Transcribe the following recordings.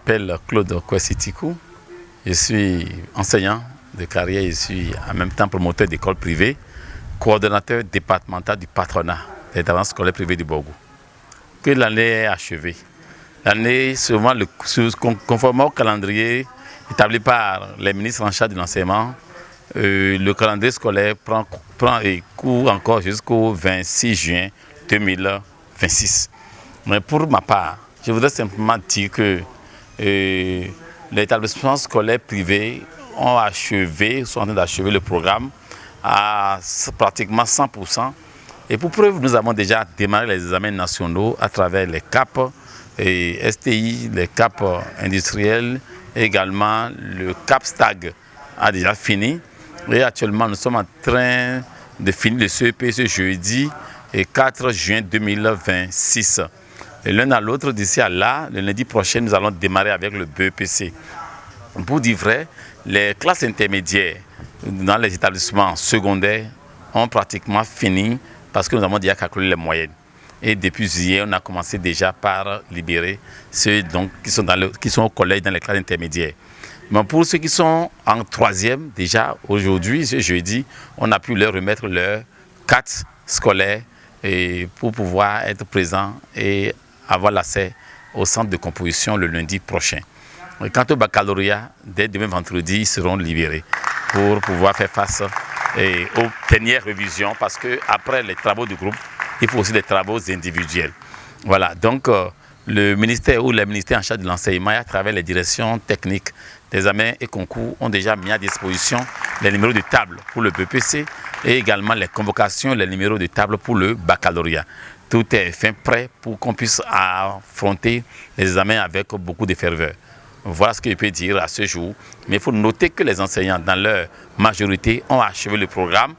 Je m'appelle Claude Kwesitikou. Je suis enseignant de carrière. Je suis en même temps promoteur d'école privée, coordonnateur départemental du patronat des établissements scolaires privés du Borgou. Que l'année est achevée. L'année, conformément au calendrier établi par les ministres en charge de l'enseignement, le calendrier scolaire prend cours encore jusqu'au 26 juin 2026. Mais pour ma part, je voudrais simplement dire que les établissements scolaires privés sont en train d'achever le programme à pratiquement 100%. Et pour preuve, nous avons déjà démarré les examens nationaux à travers les CAP et STI, les CAP industriels, et également le CAP STAG a déjà fini. Et actuellement, nous sommes en train de finir le CEP ce jeudi et 4 juin 2026. Et l'un à l'autre, d'ici à là, le lundi prochain, nous allons démarrer avec le BEPC. Pour dire vrai, les classes intermédiaires dans les établissements secondaires ont pratiquement fini parce que nous avons déjà calculé les moyennes. Et depuis hier, on a commencé déjà par libérer ceux donc, qui sont au collège dans les classes intermédiaires. Mais pour ceux qui sont en troisième, déjà aujourd'hui, ce jeudi, on a pu leur remettre leurs cartes scolaires et pour pouvoir être présents et avoir l'accès au centre de composition le lundi prochain. Et quant au baccalauréat, dès demain vendredi, ils seront libérés pour pouvoir faire face aux dernières révisions parce qu'après les travaux du groupe, il faut aussi des travaux individuels. Voilà, donc le ministère ou les ministères en charge de l'enseignement à travers les directions techniques des examens et concours ont déjà mis à disposition les numéros de table pour le BPC et également les convocations, les numéros de table pour le baccalauréat. Tout est fin prêt pour qu'on puisse affronter les examens avec beaucoup de ferveur. Voilà ce que je peux dire à ce jour. Mais il faut noter que les enseignants, dans leur majorité, ont achevé le programme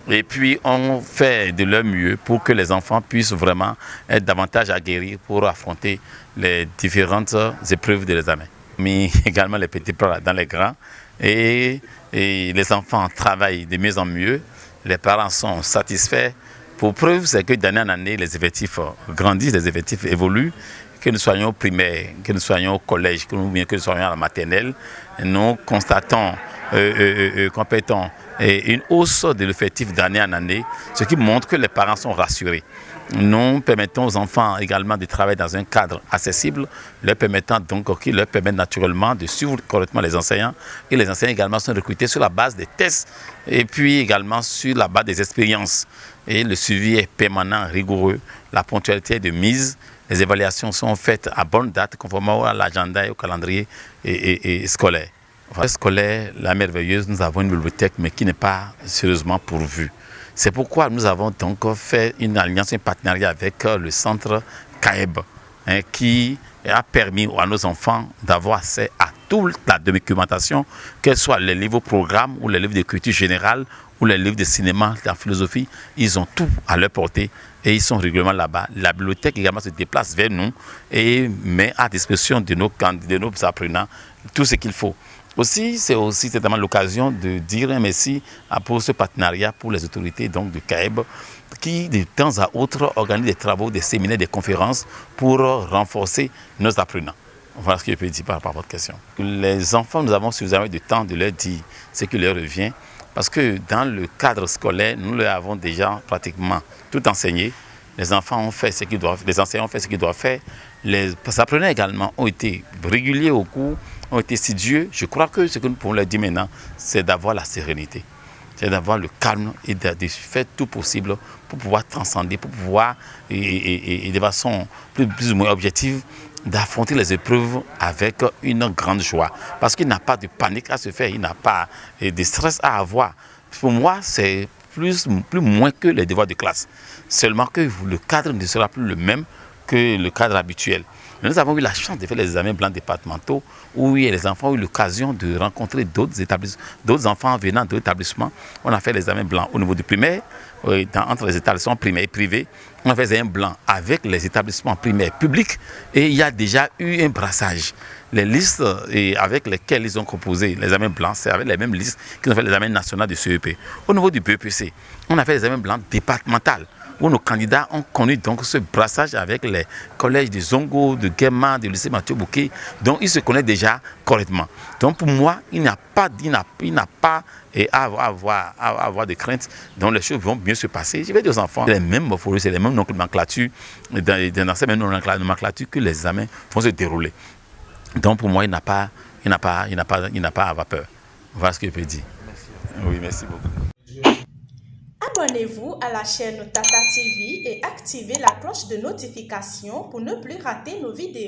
et puis ont fait de leur mieux pour que les enfants puissent vraiment être davantage aguerris pour affronter les différentes épreuves de l'examen. Mais également les petits plats dans les grands et les enfants travaillent de mieux en mieux. Les parents sont satisfaits. Pour preuve, c'est que d'année en année, les effectifs grandissent, les effectifs évoluent. Que nous soyons au primaire, que nous soyons au collège, que nous soyons à la maternelle, nous constatons, compétons une hausse de l'effectif d'année en année, ce qui montre que les parents sont rassurés. Nous permettons aux enfants également de travailler dans un cadre accessible, qui leur permet naturellement de suivre correctement les enseignants. Et les enseignants également sont recrutés sur la base des tests et puis également sur la base des expériences. Et le suivi est permanent, rigoureux, la ponctualité est de mise. Les évaluations sont faites à bonne date, conformément à l'agenda et au calendrier scolaire. Enfin, scolaire, la merveilleuse, nous avons une bibliothèque, mais qui n'est pas sérieusement pourvue. C'est pourquoi nous avons donc fait une alliance, un partenariat avec le centre CAEB, qui a permis à nos enfants d'avoir accès à toute la documentation, qu'elle soit les livres programmes ou les livres de culture générale ou les livres de cinéma, de la philosophie. Ils ont tout à leur portée et ils sont régulièrement là-bas. La bibliothèque également se déplace vers nous et met à disposition de nos apprenants tout ce qu'il faut. C'est certainement l'occasion de dire un merci pour ce partenariat pour les autorités donc, du CAEB qui, de temps à autre, organisent des travaux, des séminaires, des conférences pour renforcer nos apprenants. Voilà ce que je peux dire par rapport à votre question. Les enfants, nous avons suffisamment de temps de leur dire ce qui leur revient parce que dans le cadre scolaire, nous leur avons déjà pratiquement tout enseigné. Les enfants ont fait ce qu'ils doivent, les enseignants ont fait ce qu'ils doivent faire. Les apprenants également ont été réguliers au cours, ont été studieux. Je crois que ce que nous pouvons leur dire maintenant, c'est d'avoir la sérénité, c'est d'avoir le calme et de faire tout possible pour pouvoir transcender, pour pouvoir, et de façon plus ou moins objective, d'affronter les épreuves avec une grande joie. Parce qu'il n'y a pas de panique à se faire, il n'y a pas de stress à avoir. Pour moi, c'est plus moins que les devoirs de classe. Seulement que le cadre ne sera plus le même que le cadre habituel. Nous avons eu la chance de faire les examens blancs départementaux où les enfants ont eu l'occasion de rencontrer d'autres enfants venant d'autres établissements. On a fait les examens blancs au niveau du primaire, entre les établissements primaires et privés. On a fait les examens blancs avec les établissements primaires publics et il y a déjà eu un brassage. Les listes avec lesquelles ils ont composé les examens blancs, c'est avec les mêmes listes qu'ils ont fait les examens nationaux du CEP. Au niveau du BEPC, on a fait les examens blancs départementaux où nos candidats ont connu donc ce brassage avec les collèges de Zongo, de Guéma, de lycée Mathieu Bouquet. Donc ils se connaissent déjà correctement. Donc pour moi, il n'a pas à avoir de crainte. Donc les choses vont bien se passer. Je vais dire aux enfants, les mêmes morphologies, c'est les mêmes nomenclatures, dans ces mêmes nomenclatures que les examens vont se dérouler. Donc pour moi, il n'a pas à avoir peur. Voilà ce que je peux dire. Merci. Oui, merci beaucoup. Abonnez-vous à la chaîne Tata TV et activez la cloche de notification pour ne plus rater nos vidéos.